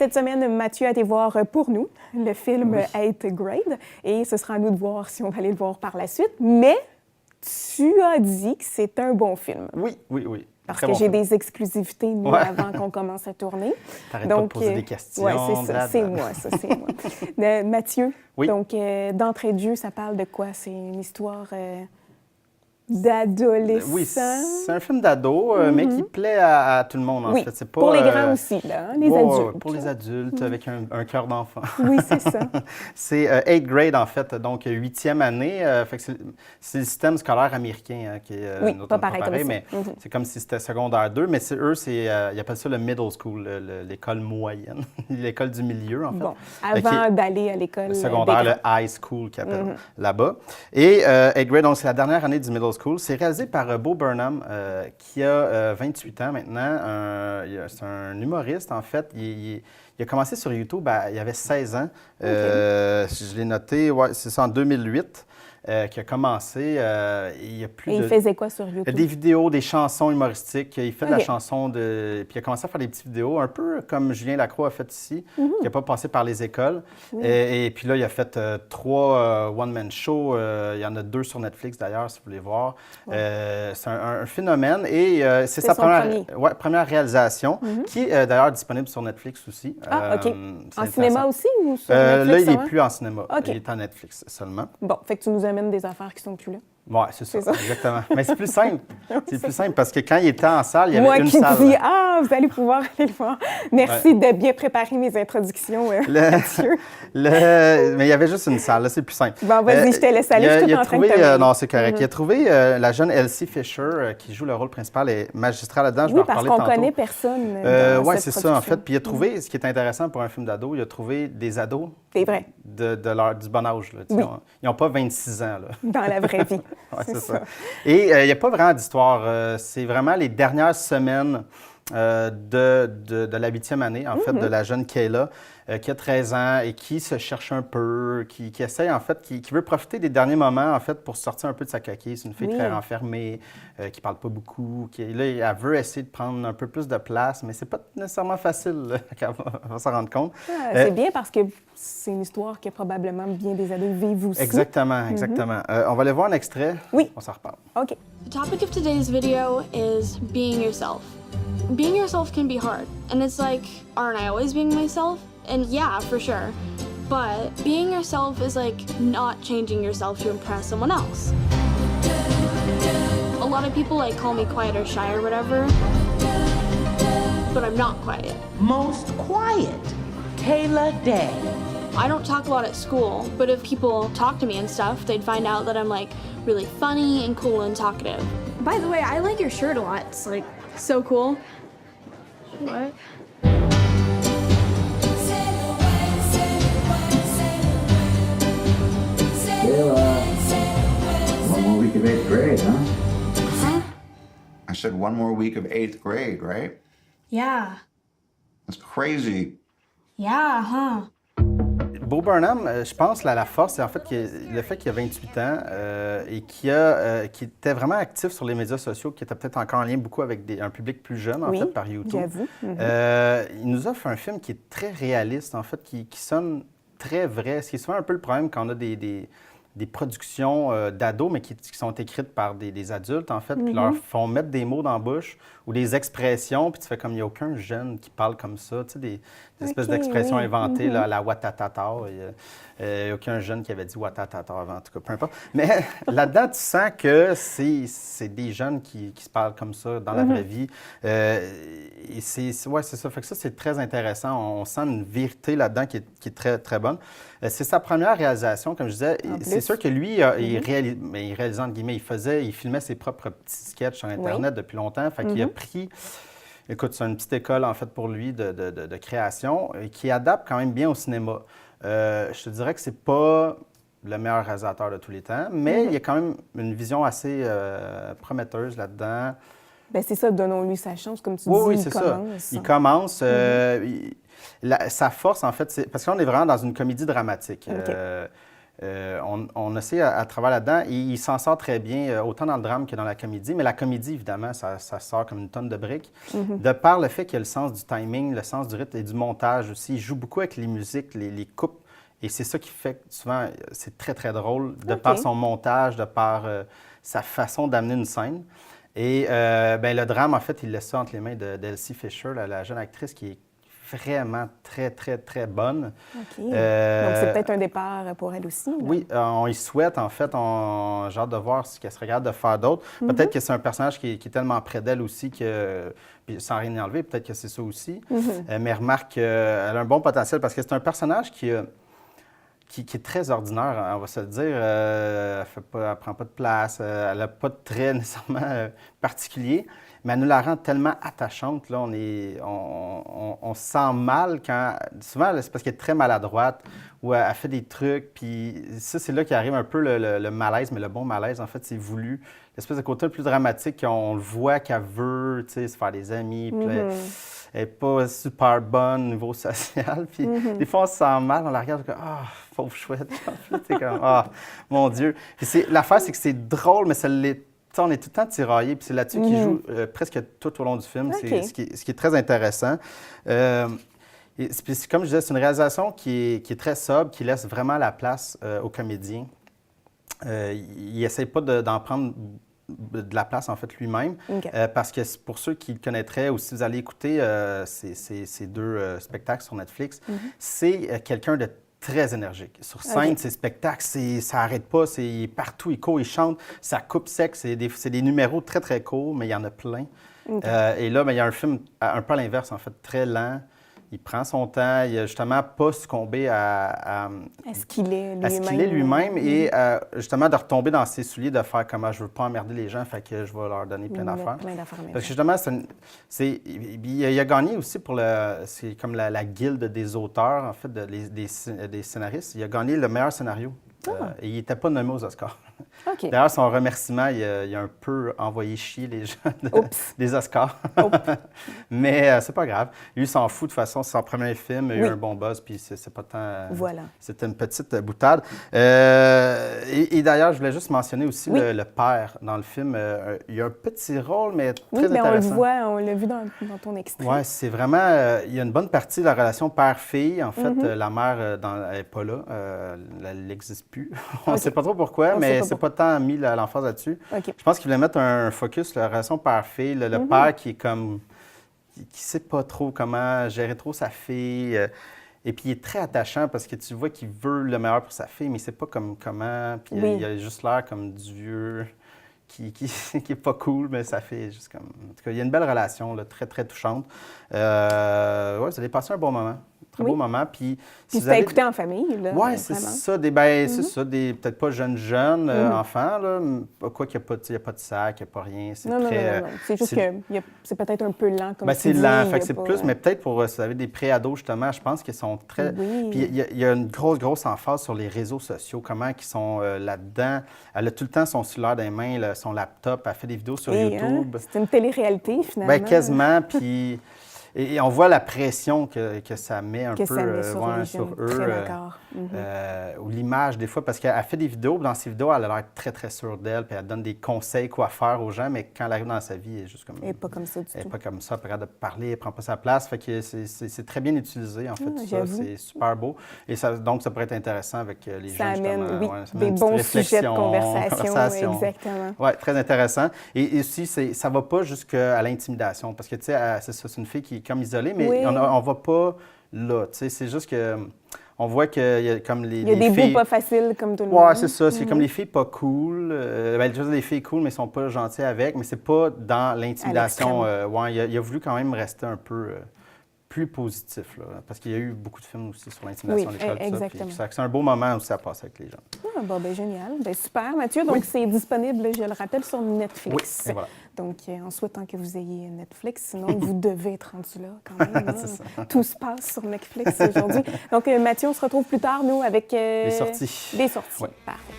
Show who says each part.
Speaker 1: cette semaine, Mathieu a été voir pour nous le film 8th Grade et ce sera à nous de voir si on va aller le voir par la suite. Mais tu as dit que c'est un bon film.
Speaker 2: Oui, oui, oui.
Speaker 1: Parce
Speaker 2: Très
Speaker 1: que
Speaker 2: bon
Speaker 1: j'ai
Speaker 2: film.
Speaker 1: des exclusivités, nous, avant qu'on commence à tourner.
Speaker 2: T'arrêtes pas de poser des questions.
Speaker 1: Oui, c'est ça. C'est moi, ça, c'est moi. Mathieu, donc, d'entrée de jeu, ça parle de quoi? C'est une histoire d'adolescent?
Speaker 2: Oui, c'est un film d'ado, mais qui plaît à tout le monde, en fait. C'est pas,
Speaker 1: pour les grands aussi, là, hein, les adultes.
Speaker 2: Pour les adultes, avec un cœur d'enfant.
Speaker 1: Oui, c'est ça.
Speaker 2: C'est 8th grade, en fait, donc 8e année. Fait que c'est le système scolaire américain qui est
Speaker 1: pas pareil comme ça.
Speaker 2: mais c'est comme si c'était secondaire 2, mais eux, ils appellent ça le middle school, l'école moyenne, l'école du milieu, en fait.
Speaker 1: Bon, avant d'aller à l'école
Speaker 2: secondaire, le high school qu'ils appellent là-bas. Et 8th grade, donc c'est la dernière année du middle school. C'est réalisé par Bo Burnham, qui a 28 ans maintenant. C'est un humoriste, en fait. Il a commencé sur YouTube, il avait 16 ans. Je l'ai noté, c'est ça, en 2008. Qui a commencé. Il y a plus
Speaker 1: il faisait quoi sur YouTube?
Speaker 2: Des vidéos, des chansons humoristiques. Il fait de la chanson Puis il a commencé à faire des petites vidéos, un peu comme Julien Lacroix a fait ici, qui n'a pas passé par les écoles. Et puis là, il a fait 3 one-man shows. Il y en a 2 sur Netflix, d'ailleurs, si vous voulez voir. C'est un phénomène. Et c'est sa première réalisation, qui est d'ailleurs disponible sur Netflix aussi.
Speaker 1: OK. En cinéma aussi ou sur Netflix?
Speaker 2: Là, il n'est plus en cinéma. Il est en Netflix seulement.
Speaker 1: Bon, fait que tu nous amènes des affaires qui sont plus là.
Speaker 2: Oui, c'est ça, exactement. Mais c'est plus simple. C'est plus simple parce que quand il était en salle, il y avait
Speaker 1: Moi
Speaker 2: une
Speaker 1: qui
Speaker 2: salle.
Speaker 1: dis, vous allez pouvoir aller le voir. Merci de bien préparer mes introductions, Mathieu.
Speaker 2: Mais il y avait juste une salle, là, c'est plus simple.
Speaker 1: Bon, vas-y, je te laisse aller, je suis tout en train de te
Speaker 2: Non, c'est correct. Il a trouvé la jeune Elsie Fisher, qui joue le rôle principal et magistral là-dedans. Je vais en reparler tantôt.
Speaker 1: Oui, parce qu'on connaît personne
Speaker 2: Oui, c'est ça, en fait. Puis il a trouvé, ce qui est intéressant pour un film d'ado, il a trouvé des ados du bon âge. Là, ils n'ont pas 26 ans. Là.
Speaker 1: Dans la vraie vie.
Speaker 2: Oui, c'est ça. Et il n'y a pas vraiment d'histoire. C'est vraiment les dernières semaines de la 8e année, en fait, de la jeune Kayla, qui a 13 ans et qui se cherche un peu, qui essaie, en fait, qui veut profiter des derniers moments, en fait, pour sortir un peu de sa coquille. C'est une fille très renfermée, qui parle pas beaucoup, là, elle veut essayer de prendre un peu plus de place, mais c'est pas nécessairement facile, là, qu'elle va s'en rendre compte.
Speaker 1: C'est bien parce que c'est une histoire que probablement bien des ados vivent aussi.
Speaker 2: Exactement, exactement. On va aller voir un extrait.
Speaker 1: Oui.
Speaker 2: On s'en reparle.
Speaker 1: OK.
Speaker 3: The topic of today's video is being yourself. Being yourself can be hard, and it's like, aren't I always being myself? And yeah, for sure. But being yourself is like not changing yourself to impress someone else. A lot of people like call me quiet or shy or whatever, but I'm not quiet.
Speaker 4: Most quiet, Kayla Day.
Speaker 3: I don't talk a lot at school, but if people talk to me and stuff, they'd find out that I'm like really funny and cool and talkative. By the way, I like your shirt a lot. It's like so cool. What?
Speaker 5: One more week of 8th grade, huh?
Speaker 3: Huh?
Speaker 5: I said one more week of 8th grade, right?
Speaker 3: Yeah.
Speaker 5: That's crazy.
Speaker 3: Yeah, huh?
Speaker 2: Bo Burnham, je pense, la force, c'est en fait le fait qu'il a 28 ans et qui était vraiment actif sur les médias sociaux, qui était peut-être encore en lien beaucoup avec un public plus jeune, en fait, par YouTube.
Speaker 1: J'avoue.
Speaker 2: Il nous offre un film qui est très réaliste, en fait, qui sonne très vrai, ce qui est souvent un peu le problème quand on a des productions d'ados, mais qui sont écrites par des adultes, en fait, puis leur font mettre des mots dans la bouche ou des expressions, puis tu fais comme, il n'y a aucun jeune qui parle comme ça, tu sais, des espèces d'expressions inventées, là, à la watatata. Il n'y a aucun jeune qui avait dit watatata avant, en tout cas, peu importe. Mais là-dedans, tu sens que c'est des jeunes qui se parlent comme ça dans la vraie vie. Et c'est ça. Fait que ça, c'est très intéressant. On sent une vérité là-dedans qui est très, très bonne. C'est sa première réalisation, comme je disais. C'est sûr que lui, il réalisait, entre guillemets, il filmait ses propres petits sketchs sur Internet depuis longtemps. Fait qu'il a pris... Écoute, c'est une petite école, en fait, pour lui de création qui adapte quand même bien au cinéma. Je te dirais que c'est pas le meilleur réalisateur de tous les temps, mais il y a quand même une vision assez prometteuse là-dedans.
Speaker 1: Bien, c'est ça, donnons-lui sa chance, comme tu dis,
Speaker 2: Oui, c'est ça. Il commence. Sa force, en fait, c'est parce qu'on est vraiment dans une comédie dramatique.
Speaker 1: Okay.
Speaker 2: on essaie à travers là-dedans et il s'en sort très bien, autant dans le drame que dans la comédie. Mais la comédie, évidemment, ça sort comme une tonne de briques. De par le fait qu'il y a le sens du timing, le sens du rythme et du montage aussi. Il joue beaucoup avec les musiques, les coupes. Et c'est ça qui fait que souvent, c'est très, très drôle, de par son montage, de par sa façon d'amener une scène. Et le drame, en fait, il laisse ça entre les mains d'Elsie Fisher, la jeune actrice qui est vraiment très, très, très bonne.
Speaker 1: OK. Donc, c'est peut-être un départ pour elle aussi. Là.
Speaker 2: Oui, on y souhaite, en fait. J'ai hâte de voir ce qu'elle se regarde de faire d'autre. Peut-être que c'est un personnage qui est tellement près d'elle aussi que, puis sans rien y enlever, peut-être que c'est ça aussi. Mais remarque qu'elle a un bon potentiel parce que c'est un personnage qui est très ordinaire, on va se le dire. Elle prend pas de place, elle n'a pas de trait nécessairement particulier. Mais elle nous la rend tellement attachante. Là, on se sent mal quand... Souvent, c'est parce qu'elle est très maladroite ou elle fait des trucs. Puis ça, c'est là qu'arrive un peu le malaise, mais le bon malaise, en fait, c'est voulu. L'espèce de côté le plus dramatique, on le voit qu'elle veut, tu sais, se faire des amis. Puis elle n'est pas super bonne au niveau social. Puis des fois, on se sent mal, on la regarde comme « Ah, pauvre chouette! » C'est comme « Ah, mon Dieu! » L'affaire, c'est que c'est drôle, mais ça l'est. On est tout le temps tiraillé, puis c'est là-dessus qu'il joue presque tout au long du film.
Speaker 1: Okay.
Speaker 2: C'est ce qui est très intéressant. Comme je disais, c'est une réalisation qui est très sobre, qui laisse vraiment la place aux comédiens. Il n'essaie pas d'en prendre de la place, en fait, lui-même, parce que pour ceux qui le connaîtraient ou si vous allez écouter ces deux spectacles sur Netflix, c'est quelqu'un de très énergique. Sur scène, ses spectacles, ça n'arrête pas, c'est partout, il court, il chante, ça coupe sec, c'est des numéros très, très courts, mais il y en a plein. Et là, il y a un film un peu à l'inverse, en fait, très lent. Il prend son temps, il a justement pas succombé à
Speaker 1: ce qu'il est lui-même.
Speaker 2: À ce qu'il est lui-même et justement de retomber dans ses souliers, de faire comme je veux pas emmerder les gens, fait que je vais leur donner plein d'affaires. Parce que justement, il a gagné aussi pour c'est comme la guilde des auteurs, en fait, des scénaristes. Il a gagné le meilleur scénario. Et il n'était pas nommé aux Oscars.
Speaker 1: Okay.
Speaker 2: D'ailleurs, son remerciement, il a un peu envoyé chier les gens des Oscars. Mais c'est pas grave. Lui, il s'en fout de toute façon. C'est son premier film. Il a eu un bon buzz, puis c'est pas tant...
Speaker 1: Voilà.
Speaker 2: C'était une petite boutade. Et d'ailleurs, je voulais juste mentionner aussi le père dans le film. Il a un petit rôle, mais très intéressant.
Speaker 1: On le voit, on l'a vu dans ton extrait.
Speaker 2: Oui, c'est vraiment... il y a une bonne partie de la relation père-fille. En fait, la mère n'est pas là. Elle n'existe plus. On ne sait pas trop pourquoi, mais c'est pas tant mis l'emphase là-dessus. Je pense qu'il voulait mettre un focus sur la relation père-fille. Le père qui est comme... qui ne sait pas trop comment gérer trop sa fille. Et puis, il est très attachant parce que tu vois qu'il veut le meilleur pour sa fille, mais il ne sait pas comment. Puis, il a juste l'air comme du vieux qui est pas cool, mais ça fait juste comme... En tout cas, il y a une belle relation, là, très, très touchante. Vous allez passer un bon moment. Très beau moment. Puis
Speaker 1: c'était écouté en famille, là.
Speaker 2: Oui, c'est ça. C'est ça, peut-être pas jeunes enfants, là. Quoi qu'il n'y a pas de sac, il n'y a pas rien.
Speaker 1: Non. C'est juste que c'est peut-être un peu lent, comme
Speaker 2: c'est lent. Fait que c'est plus, mais peut-être pour, si vous avez des pré-ados, justement, je pense qu'ils sont très... Puis il y a une grosse emphase sur les réseaux sociaux, comment ils sont là-dedans. Elle a tout le temps son cellulaire dans les mains, son laptop, elle fait des vidéos sur YouTube.
Speaker 1: C'est une télé-réalité, finalement.
Speaker 2: Bien, quasiment, puis... Et on voit la pression que ça met un peu sur eux.
Speaker 1: Très d'accord.
Speaker 2: Ou l'image, des fois, parce qu'elle fait des vidéos, dans ses vidéos, elle a l'air très, très sûre d'elle, puis elle donne des conseils, quoi faire aux gens, mais quand elle arrive dans sa vie, elle est juste comme...
Speaker 1: Elle n'est pas comme ça du tout.
Speaker 2: Elle n'est pas comme ça, elle de parler, elle ne prend pas sa place, fait que c'est très bien utilisé, en fait, tout ça. C'est super beau. Et donc, ça pourrait être intéressant avec les gens, justement.
Speaker 1: Ça amène des bons sujets de conversation. Exactement.
Speaker 2: Oui, très intéressant. Et aussi, ça ne va pas jusqu'à l'intimidation, parce que, tu sais, c'est une fille qui comme isolée, mais on ne va pas là. Tu sais, c'est juste que on voit qu'il y a comme les filles...
Speaker 1: Il y a des bouts pas faciles comme tout le monde.
Speaker 2: Oui, c'est ça. C'est comme les filles pas cool. Juste des filles cool, mais ils sont pas gentilles avec, mais c'est pas dans l'intimidation. Il a voulu quand même rester un peu plus positif, là, parce qu'il y a eu beaucoup de films aussi sur l'intimidation à l'école.
Speaker 1: Exactement.
Speaker 2: C'est un beau moment aussi à passer avec les gens.
Speaker 1: Génial. Super, Mathieu. Donc, c'est disponible, je le rappelle, sur Netflix.
Speaker 2: Oui, et voilà.
Speaker 1: Donc, en souhaitant que vous ayez Netflix, sinon vous devez être rendu là quand même. Tout se passe sur Netflix aujourd'hui. Donc, Mathieu, on se retrouve plus tard, nous, avec...
Speaker 2: Des sorties.
Speaker 1: Des sorties.
Speaker 2: Oui.
Speaker 1: Parfait.